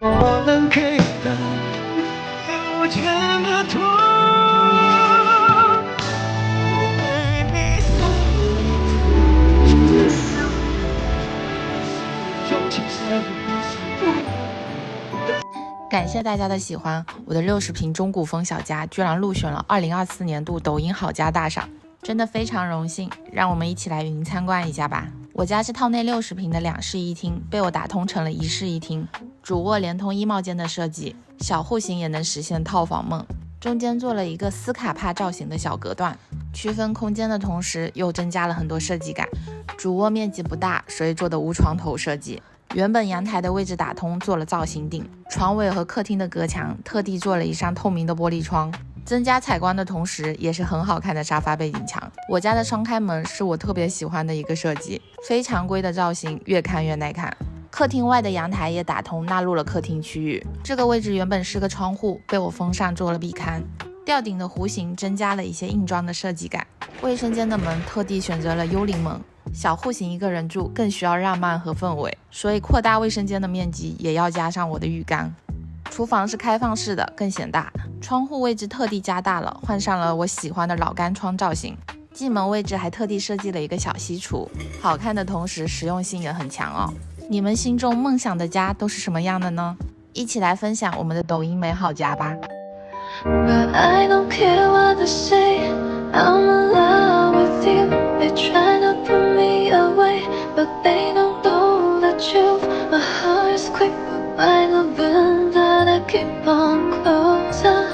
我能给的无限的痛，为你送用尽所有。感谢大家的喜欢，我的60瓶中古风小家居然入选了2024年度抖音好家大赏，真的非常荣幸，让我们一起来云参观一下吧。我家是套内60平的2室1厅，被我打通成了1室1厅，主卧连通衣帽间的设计，小户型也能实现套房梦。中间做了一个斯卡帕造型的小隔断，区分空间的同时又增加了很多设计感。主卧面积不大，所以做的无床头设计。原本阳台的位置打通，做了造型顶，床尾和客厅的隔墙特地做了一扇透明的玻璃窗，增加采光的同时也是很好看的沙发背景墙。我家的双开门是我特别喜欢的一个设计，非常规的造型，越看越耐看。客厅外的阳台也打通，纳入了客厅区域。这个位置原本是个窗户，被我封上做了壁龛。吊顶的弧形增加了一些硬装的设计感。卫生间的门特地选择了幽灵门，小户型一个人住更需要浪漫和氛围，所以扩大卫生间的面积也要加上我的浴缸。厨房是开放式的，更显大。窗户位置特地加大了，换上了我喜欢的老干窗造型。进门位置还特地设计了一个小西厨，好看的同时实用性也很强哦。你们心中梦想的家都是什么样的呢？一起来分享我们的抖音美好家吧。But I don't care what they say, I'm in love with you. They try to put me away, but they don't know the truth. My heart is quick by the wind that I keep on closer.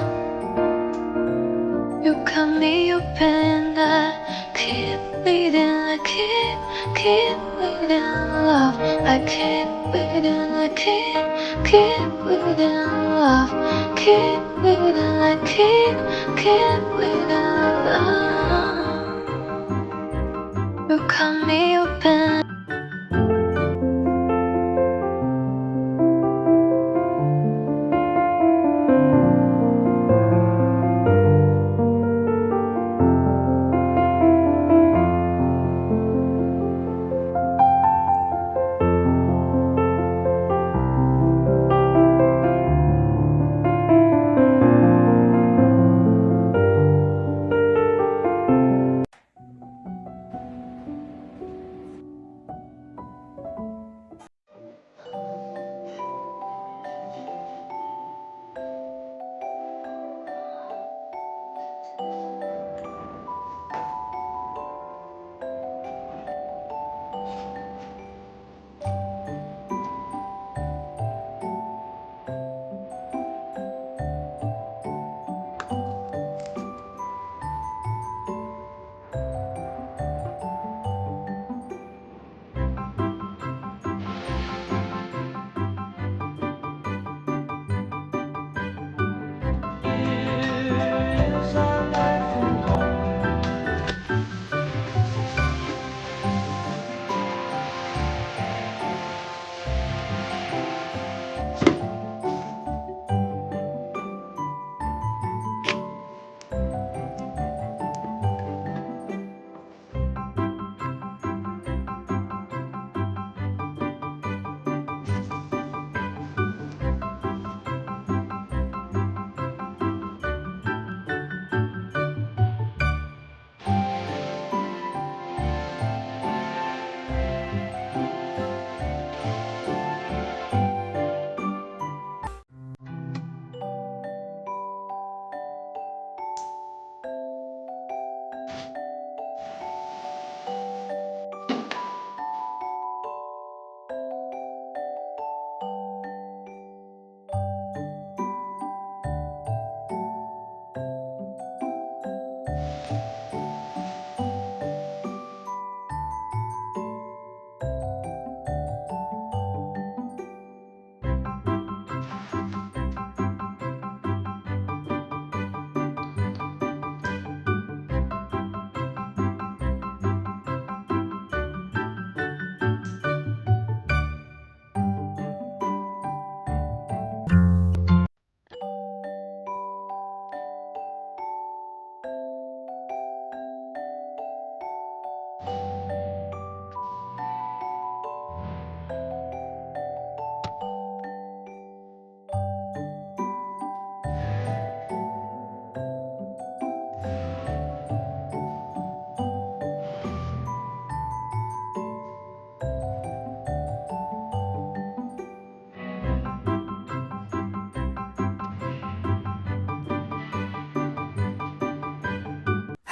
You cut me open, I keep bleeding, I keep bleeding love. I keep bleeding, I keep bleeding love. Keep bleeding, I keep bleeding love. You cut me open.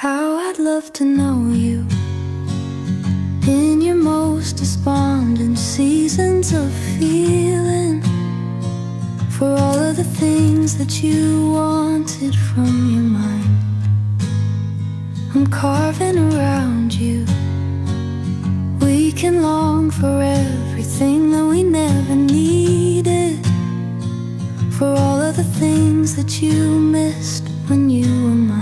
how I'd love to know you in your most despondent seasons of feeling, for all of the things that you wanted from your mind. I'm carving around you. We can long for everything that we never needed, for all of the things that you missed when you were mine.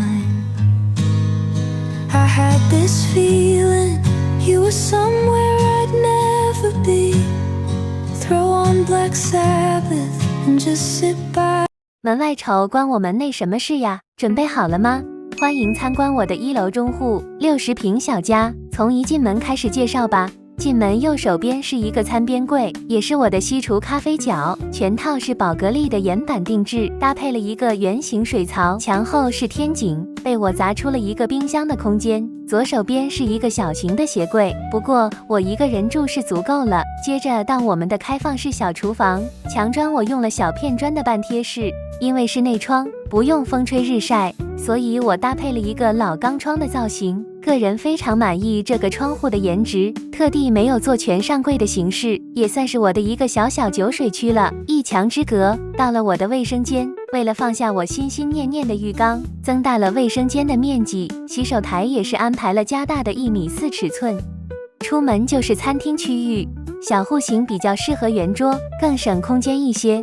I had this feeling you were somewhere I'd never be. Throw on Black Sabbath and just sit by. 门外丑关我们内什么事呀？准备好了吗？欢迎参观我的1楼中户60平小家，从一进门开始介绍吧。进门右手边是一个餐边柜，也是我的西厨咖啡角，全套是宝格丽的岩板定制，搭配了一个圆形水槽，墙后是天井，被我砸出了一个冰箱的空间。左手边是一个小型的鞋柜，不过我一个人住是足够了。接着到我们的开放式小厨房，墙砖我用了小片砖的半贴式，因为是内窗，不用风吹日晒，所以我搭配了一个老钢窗的造型。个人非常满意这个窗户的颜值，特地没有做全上柜的形式，也算是我的一个小小酒水区了。一墙之隔，到了我的卫生间，为了放下我心心念念的浴缸，增大了卫生间的面积，洗手台也是安排了加大的1.4米尺寸。出门就是餐厅区域，小户型比较适合圆桌，更省空间一些。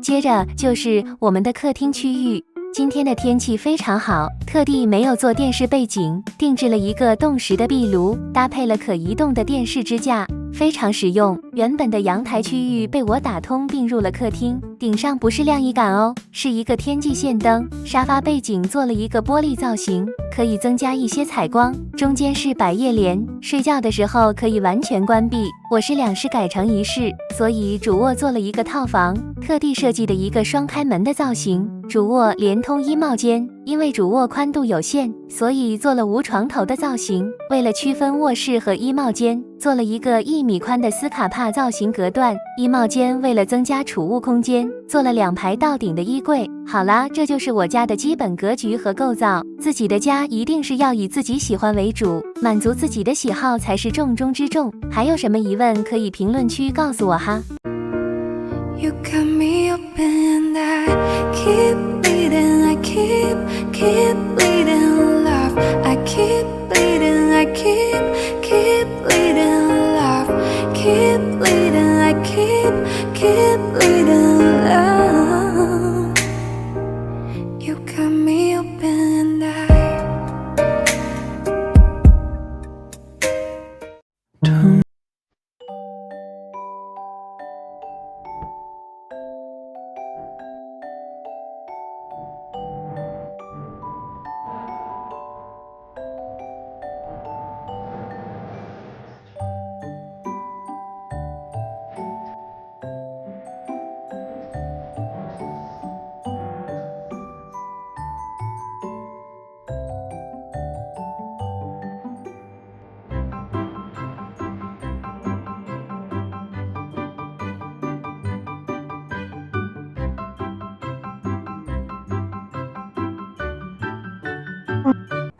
接着就是我们的客厅区域。今天的天气非常好，特地没有做电视背景，定制了一个冻石的壁炉，搭配了可移动的电视支架，非常实用。原本的阳台区域被我打通并入了客厅，顶上不是晾衣杆哦，是一个天际线灯。沙发背景做了一个玻璃造型，可以增加一些采光。中间是百叶帘，睡觉的时候可以完全关闭。我是2室改成1室，所以主卧做了一个套房，特地设计的一个双开门的造型。主卧连通衣帽间，因为主卧宽度有限，所以做了无床头的造型。为了区分卧室和衣帽间，做了一个1米宽的斯卡帕造型隔断。衣帽间为了增加储物空间，做了2排到顶的衣柜。好啦，这就是我家的基本格局和构造。自己的家一定是要以自己喜欢为主，满足自己的喜好才是重中之重。还有什么疑问可以评论区告诉我哈。You got me open, I keep bleeding, I keep bleeding love. I keep bleeding, I keep bleeding love. Keep bleeding, I keep bleeding love. You got me open, I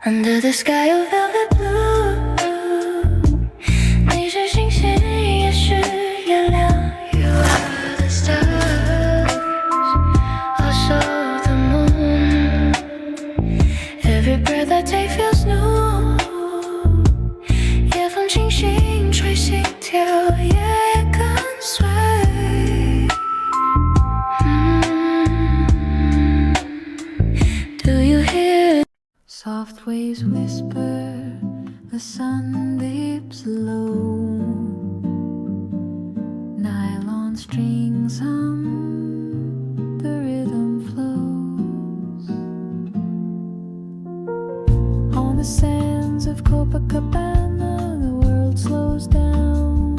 Under the sky of velvet blue， 你是星星也是月亮 ，You are the stars， also the moon。Every breath I take feels new， 夜风轻轻吹心跳，夜也跟随。Do you hear？ Soft waves whisper, the sun dips low. Nylon strings hum, the rhythm flows. On the sands of Copacabana, the world slows down.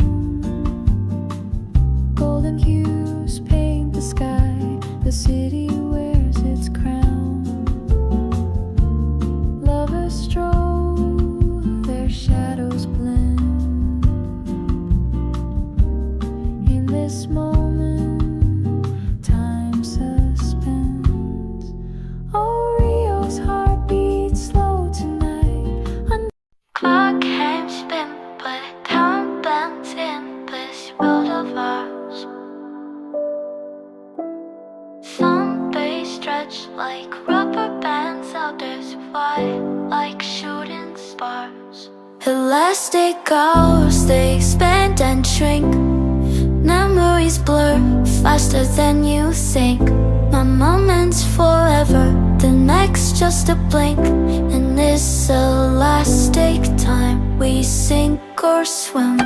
Golden hues paint the sky, the city wears its crown. Lovers stroll, their shadows blend. In this moment, time suspends. Oh, Rio's heart beats slow tonight. like rubber bands, how does fly like shooting stars. Elastic hours, they expand and shrink. Memories blur faster than you think. My moment's forever, the next just a blink. In this elastic time, we sink or swim.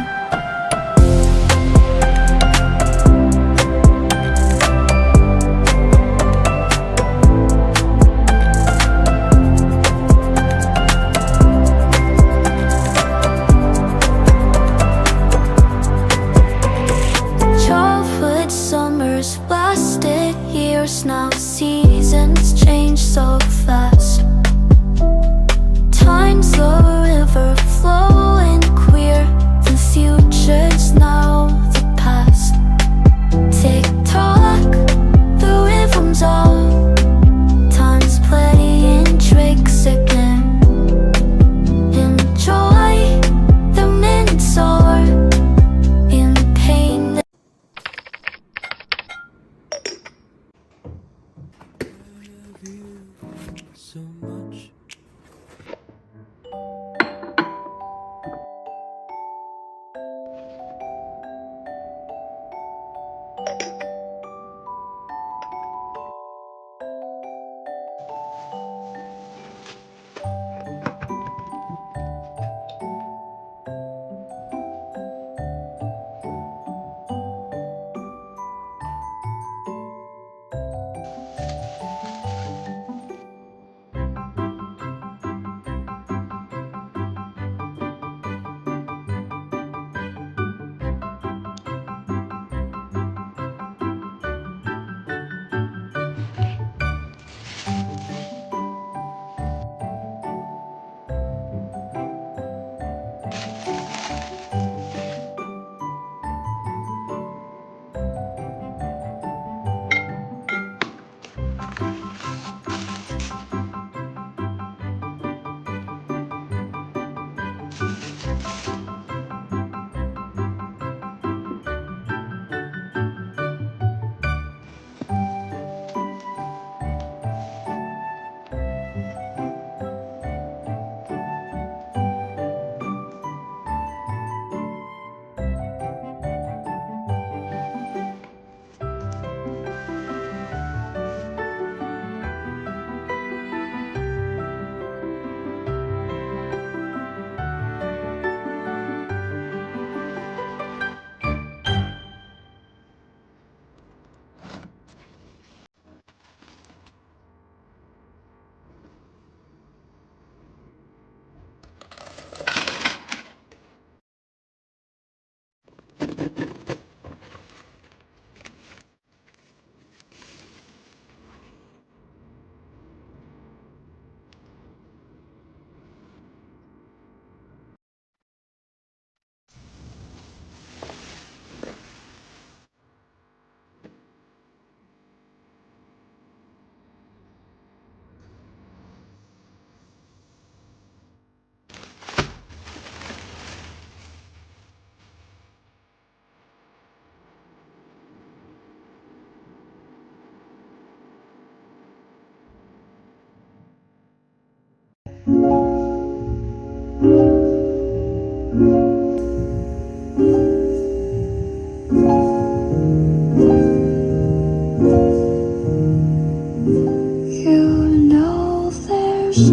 Now seasons change so fast. Time's a river flowing queer. The future's now the past. Tick tock, the rhythm's all. Time's playing tricks again. Enjoy the minutes or in pain. So much.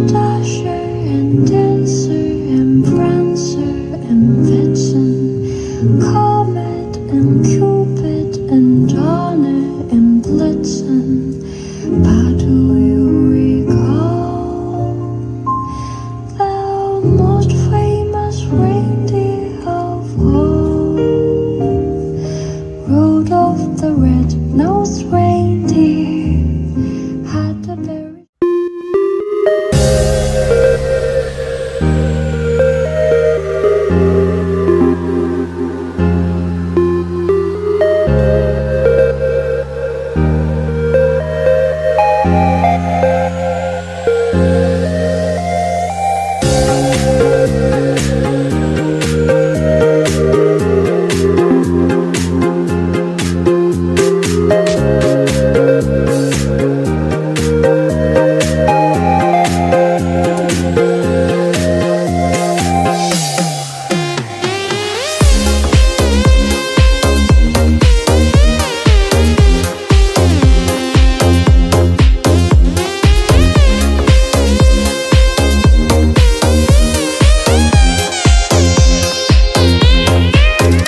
Dasher and Dancer and Prancer and Vixen, Comet and Cupid and Donner and Blitzen. But do you recall the most famous reindeer of all? Rudolph the red-nosed reindeer had a very